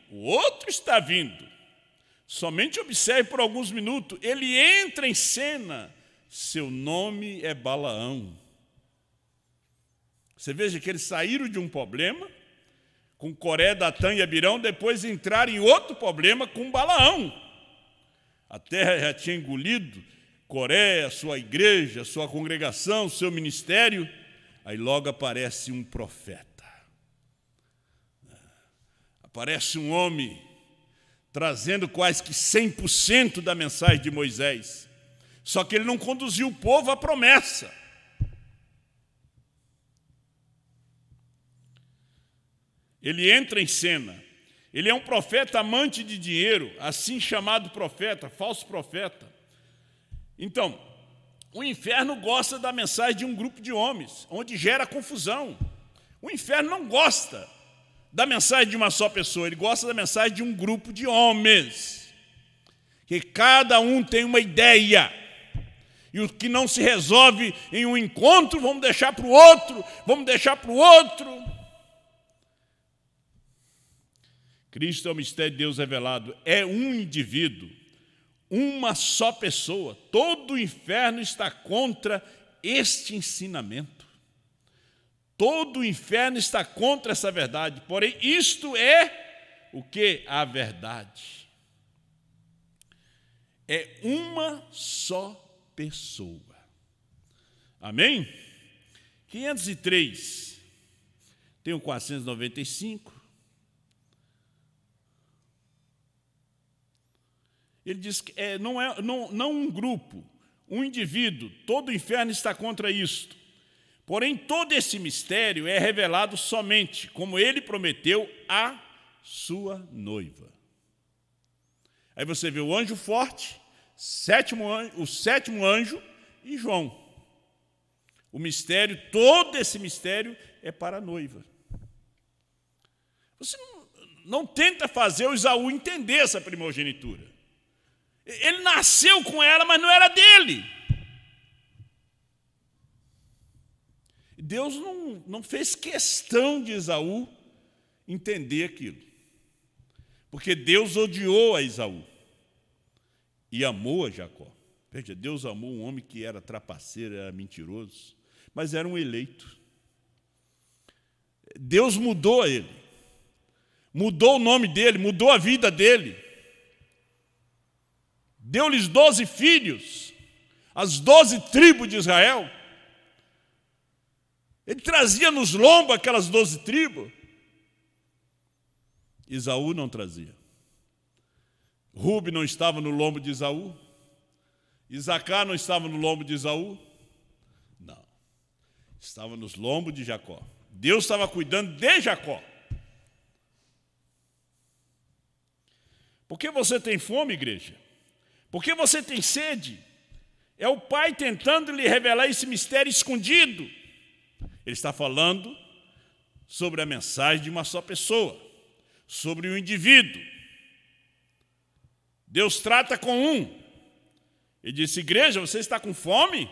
Somente observe por alguns minutos, ele entra em cena, seu nome é Balaão. Você veja que eles saíram de um problema, com Coré, Datã e Abirão, depois entraram em outro problema com Balaão. A terra já tinha engolido Coré, a sua igreja, a sua congregação, o seu ministério. Aí logo aparece um profeta. Aparece um homem trazendo quase que 100% da mensagem de Moisés. Só que ele não conduziu o povo à promessa. Ele entra em cena. Ele é um profeta amante de dinheiro, assim chamado profeta, falso profeta. Então, o inferno gosta da mensagem de um grupo de homens, onde gera confusão. O inferno não gosta da mensagem de uma só pessoa, ele gosta da mensagem de um grupo de homens, que cada um tem uma ideia, e o que não se resolve em um encontro, vamos deixar para o outro, Cristo é o mistério de Deus revelado, é um indivíduo, uma só pessoa. Todo o inferno está contra este ensinamento. Todo o inferno está contra essa verdade. Porém, isto é o que? A verdade. É uma só pessoa. Amém? 503. Tem o 495. Ele diz que não um grupo, um indivíduo, todo o inferno está contra isto. Porém, todo esse mistério é revelado somente, como ele prometeu, à sua noiva. Aí você vê o anjo forte, o sétimo anjo e João. O mistério, todo esse mistério é para a noiva. Você não tenta fazer o Esaú entender essa primogenitura. Ele nasceu com ela, mas não era dele. Deus não fez questão de Esaú entender aquilo. Porque Deus odiou a Esaú e amou a Jacó. Veja, Deus amou um homem que era trapaceiro, era mentiroso, mas era um eleito. Deus mudou ele, mudou o nome dele, mudou a vida dele. Deu-lhes 12 filhos, as 12 tribos de Israel. Ele trazia nos lombos aquelas 12 tribos. Esaú não trazia. Rube não estava no lombo de Esaú. Isacar não estava no lombo de Esaú. Não. Estava nos lombos de Jacó. Deus estava cuidando de Jacó. Por que você tem fome, igreja? Por que você tem sede? É o Pai tentando lhe revelar esse mistério escondido. Ele está falando sobre a mensagem de uma só pessoa, sobre um indivíduo. Deus trata com um. Ele disse, igreja, você está com fome?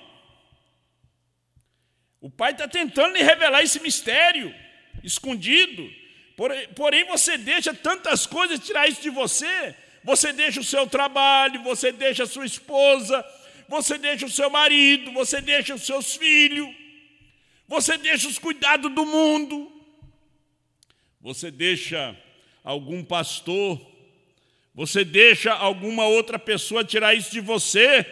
O Pai está tentando lhe revelar esse mistério escondido. Porém, você deixa tantas coisas tirar isso de você. Você deixa o seu trabalho, você deixa a sua esposa, você deixa o seu marido, você deixa os seus filhos, você deixa os cuidados do mundo, você deixa algum pastor, você deixa alguma outra pessoa tirar isso de você,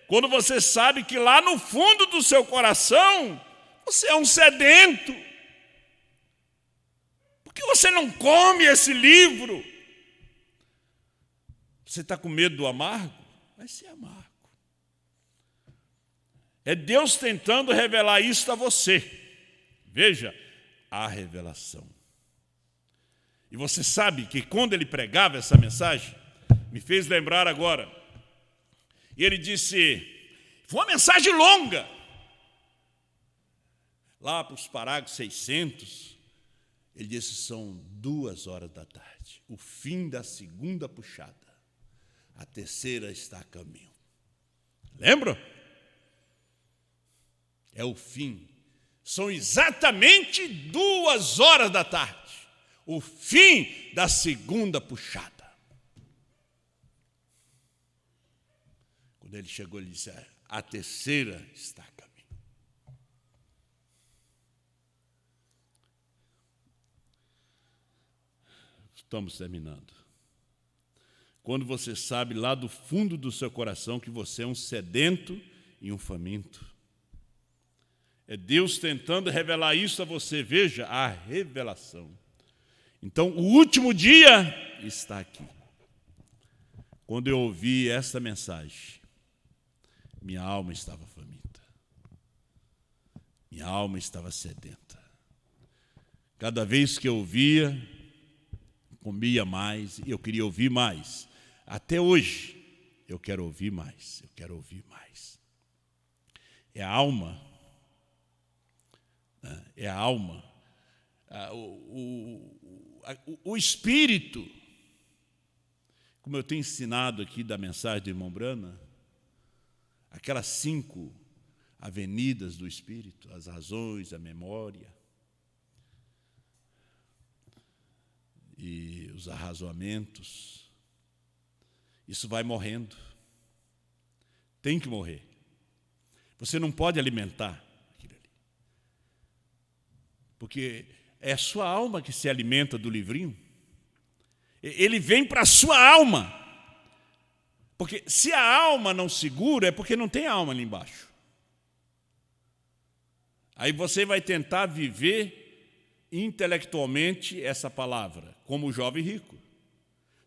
quando você sabe que lá no fundo do seu coração, você é um sedento. Por que você não come esse livro? Você está com medo do amargo? Vai ser amargo. É Deus tentando revelar isso a você. Veja, a revelação. E você sabe que quando ele pregava essa mensagem, me fez lembrar agora, e ele disse, foi uma mensagem longa, lá para os parágrafos 600, ele disse, são 2 horas da tarde, o fim da segunda puxada, a terceira está a caminho. Lembram? É o fim. São exatamente 2 horas da tarde. O fim da segunda puxada. Quando ele chegou, ele disse, a terceira está a caminho. Estamos terminando. Quando você sabe lá do fundo do seu coração que você é um sedento e um faminto. É Deus tentando revelar isso a você. Veja a revelação. Então, o último dia está aqui. Quando eu ouvi esta mensagem, minha alma estava faminta. Minha alma estava sedenta. Cada vez que eu ouvia, comia mais e eu queria ouvir mais. Até hoje, eu quero ouvir mais, eu quero ouvir mais. É a alma, é a alma, o espírito, como eu tenho ensinado aqui da mensagem do irmão Brana, aquelas 5 avenidas do espírito, as razões, a memória e os arrazoamentos, isso vai morrendo. Tem que morrer. Você não pode alimentar aquilo ali. Porque é a sua alma que se alimenta do livrinho. Ele vem para a sua alma. Porque se a alma não segura, é porque não tem alma ali embaixo. Aí você vai tentar viver intelectualmente essa palavra, como o jovem rico.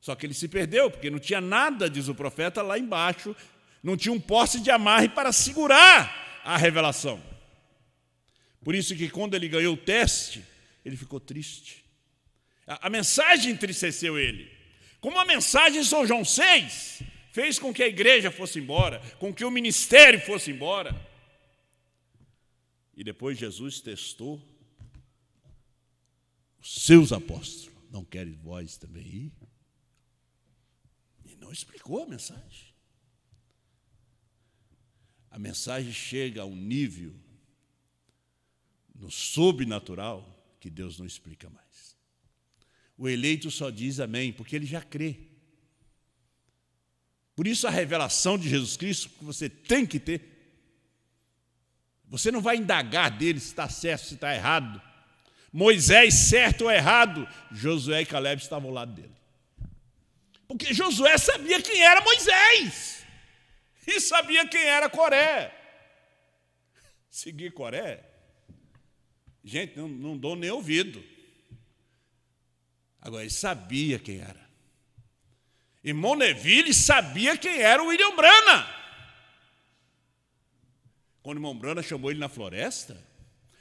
Só que ele se perdeu, porque não tinha nada, diz o profeta, lá embaixo. Não tinha um poste de amarre para segurar a revelação. Por isso que quando ele ganhou o teste, ele ficou triste. A mensagem entristeceu ele. Como a mensagem de São João 6 fez com que a igreja fosse embora, com que o ministério fosse embora. E depois Jesus testou os seus apóstolos. Não queres vós também ir? E não explicou a mensagem. A mensagem chega a um nível no sobrenatural que Deus não explica mais. O eleito só diz amém, porque ele já crê. Por isso a revelação de Jesus Cristo que você tem que ter. Você não vai indagar dele se está certo, se está errado. Moisés, certo ou errado, Josué e Caleb estavam ao lado dele. Porque Josué sabia quem era Moisés. E sabia quem era Coré. Seguir Coré? Gente, não dou nem ouvido. Agora, ele sabia quem era. Irmão Neville sabia quem era o William Branham. Quando o irmão Branham chamou ele na floresta,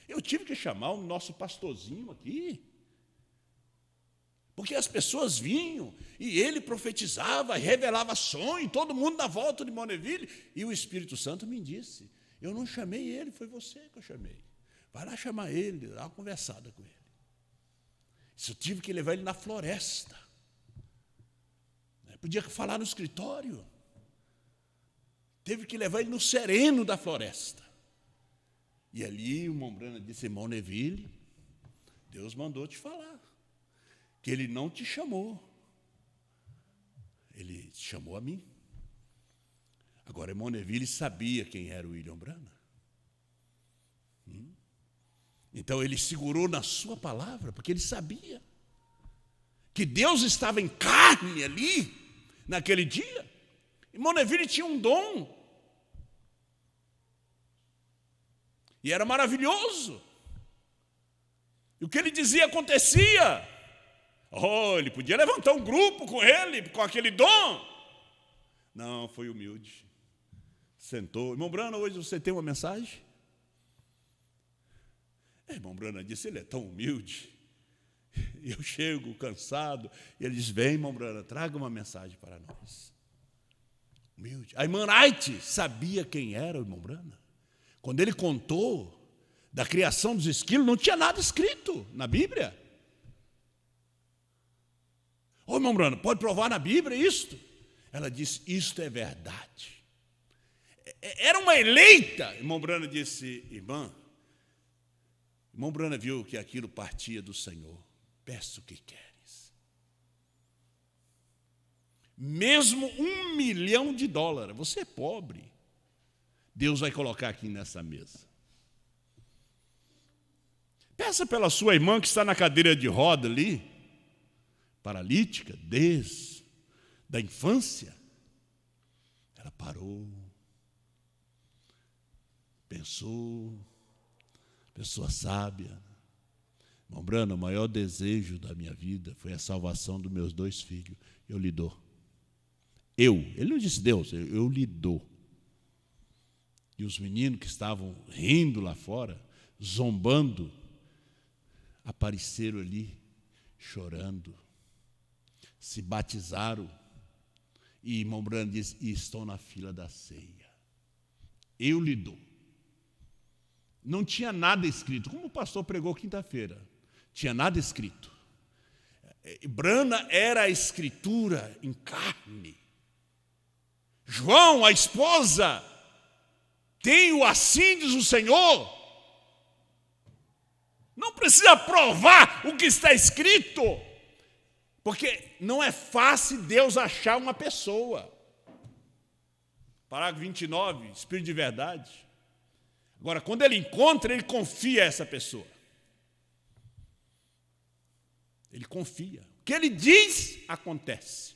eu tive que chamar o nosso pastorzinho aqui. Porque as pessoas vinham e ele profetizava, revelava sonho, todo mundo na volta de irmão Neville. E o Espírito Santo me disse, eu não chamei ele, foi você que eu chamei. Vai lá chamar ele, dá uma conversada com ele. Isso eu tive que levar ele na floresta. Podia falar no escritório. Teve que levar ele no sereno da floresta. E ali o irmão Branham disse, irmão Neville, Deus mandou te falar. Que ele não te chamou. Ele chamou a mim. Agora, irmão Neville sabia quem era o William Branham. Então, ele segurou na sua palavra, porque ele sabia que Deus estava em carne ali, naquele dia. Irmão Neville tinha um dom. E era maravilhoso. E o que ele dizia acontecia. Oh, ele podia levantar um grupo com ele, com aquele dom. Não, foi humilde. Sentou. Irmão Branham, hoje você tem uma mensagem? Irmão Branham disse, ele é tão humilde. E eu chego cansado. E ele diz, vem, irmão Branham, traga uma mensagem para nós. Humilde. A irmã Wright sabia quem era o irmão Branham. Quando ele contou da criação dos esquilos, não tinha nada escrito na Bíblia. Ô, irmão Branham, pode provar na Bíblia isto? Ela disse, isto é verdade. Era uma eleita. Irmão Branham disse, irmão Branham viu que aquilo partia do Senhor. Peço o que queres. Mesmo $1 milhão, você é pobre, Deus vai colocar aqui nessa mesa. Peça pela sua irmã que está na cadeira de roda ali, paralítica, desde a infância. Ela parou, pensou, pessoa sábia. Irmão Branham, o maior desejo da minha vida foi a salvação dos meus 2 filhos. Eu lhe dou. Ele não disse Deus, eu lhe dou. E os meninos que estavam rindo lá fora, zombando, apareceram ali, chorando, se batizaram. E irmão Branham disse, e estão na fila da ceia. Eu lhe dou. Não tinha nada escrito, como o pastor pregou quinta-feira. Tinha nada escrito. Branham era a escritura em carne. João, a esposa, tenho assim diz o Senhor. Não precisa provar o que está escrito, porque não é fácil Deus achar uma pessoa. Parágrafo 29, Espírito de verdade. Agora, quando ele encontra, ele confia a essa pessoa. Ele confia. O que ele diz, acontece.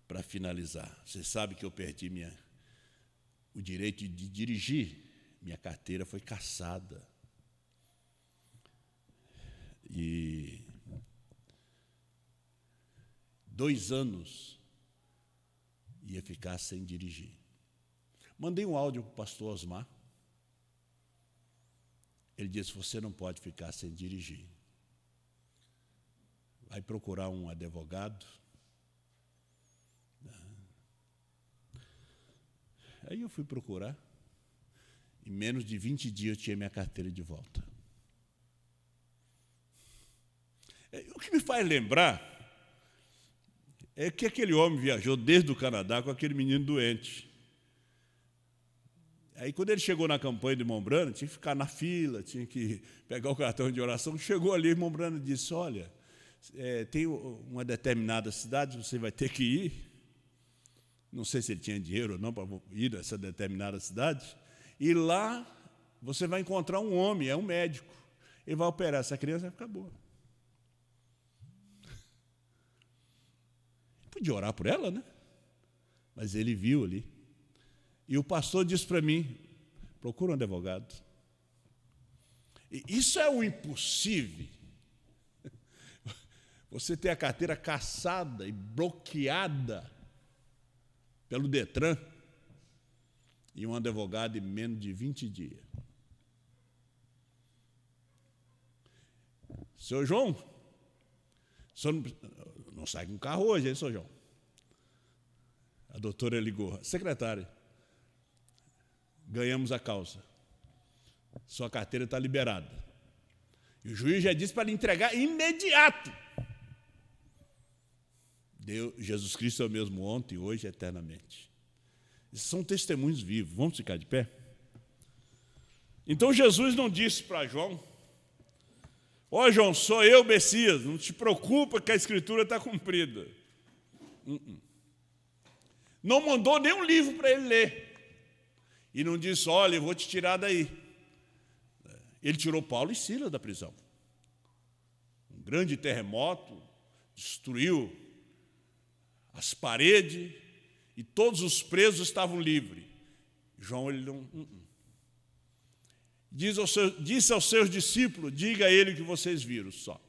Para finalizar, você sabe que eu perdi o direito de dirigir. Minha carteira foi cassada. E 2 anos ia ficar sem dirigir. Mandei um áudio para o pastor Osmar. Ele disse, você não pode ficar sem dirigir. Vai procurar um advogado. Aí eu fui procurar. Em menos de 20 dias eu tinha minha carteira de volta. O que me faz lembrar é que aquele homem viajou desde o Canadá com aquele menino doente. Aí, quando ele chegou na campanha de irmão Branham, tinha que ficar na fila, tinha que pegar o cartão de oração. Chegou ali, irmão Branham disse, olha, tem uma determinada cidade, você vai ter que ir. Não sei se ele tinha dinheiro ou não para ir a essa determinada cidade. E lá você vai encontrar um homem, é um médico. Ele vai operar, essa criança vai ficar boa. podia orar por ela, né? Mas ele viu ali. E o pastor disse para mim, procura um advogado. E isso é o impossível. Você ter a carteira cassada e bloqueada pelo Detran e um advogado em menos de 20 dias. Seu João, o senhor não sai com carro hoje, hein, seu João? A doutora ligou, secretária, ganhamos a causa. Sua carteira está liberada. E o juiz já disse para lhe entregar imediato. Jesus Cristo é o mesmo ontem, hoje e eternamente. Esses são testemunhos vivos. Vamos ficar de pé? Então Jesus não disse para João, ó João, sou eu, Messias, não te preocupa que a Escritura está cumprida. Não mandou nenhum livro para ele ler. E não disse, olha, eu vou te tirar daí. Ele tirou Paulo e Silas da prisão. Um grande terremoto destruiu as paredes e todos os presos estavam livres. João, ele não. Disse aos seus discípulos, diga a ele o que vocês viram só.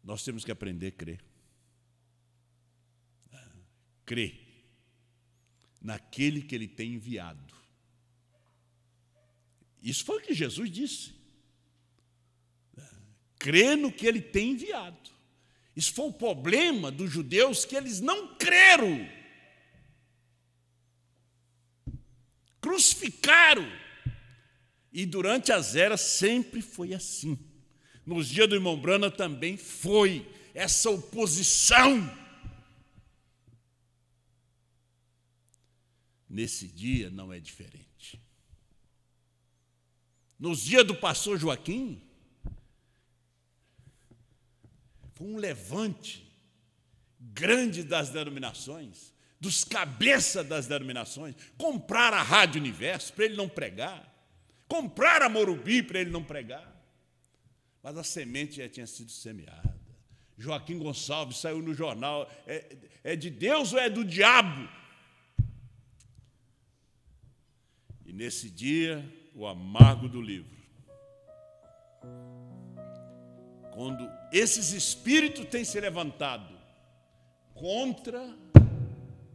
Nós temos que aprender a crer. Crer naquele que ele tem enviado. Isso foi o que Jesus disse. Crer no que ele tem enviado. Isso foi o problema dos judeus, que eles não creram. Crucificaram. E durante as eras sempre foi assim. Nos dias do irmão Branham também foi essa oposição. Nesse dia não é diferente. Nos dias do pastor Joaquim, foi um levante grande das denominações, dos cabeças das denominações, compraram a Rádio Universo para ele não pregar, compraram a Morumbi para ele não pregar, mas a semente já tinha sido semeada. Joaquim Gonçalves saiu no jornal, é de Deus ou é do diabo? E nesse dia, o amargo do livro, quando esses espíritos têm se levantado contra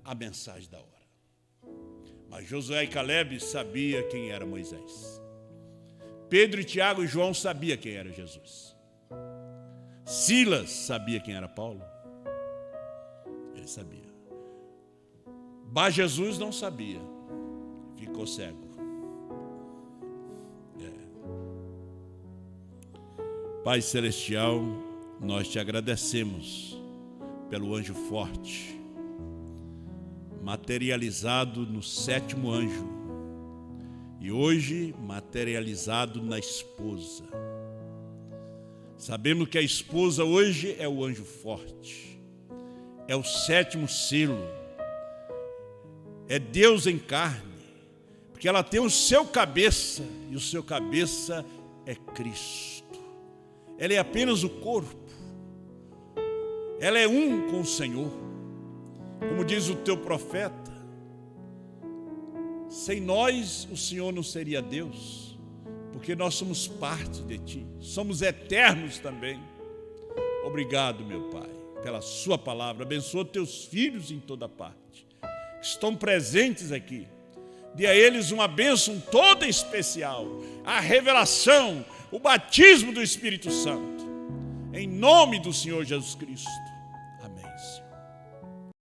a mensagem da hora. Mas Josué e Caleb sabiam quem era Moisés. Pedro, Tiago e João sabiam quem era Jesus. Silas sabia quem era Paulo. Ele sabia. Bar Jesus não sabia. Ficou cego. Pai Celestial, nós te agradecemos pelo anjo forte, materializado no 7º anjo, e hoje materializado na esposa. Sabemos que a esposa hoje é o anjo forte, é o 7º selo, é Deus em carne, porque ela tem o seu cabeça, e o seu cabeça é Cristo. Ela é apenas o corpo. Ela é um com o Senhor. Como diz o teu profeta, sem nós o Senhor não seria Deus, porque nós somos parte de ti, somos eternos também. Obrigado, meu Pai, pela sua palavra. Abençoa teus filhos em toda parte, que estão presentes aqui. Dê a eles uma bênção toda especial, a revelação, o batismo do Espírito Santo, em nome do Senhor Jesus Cristo.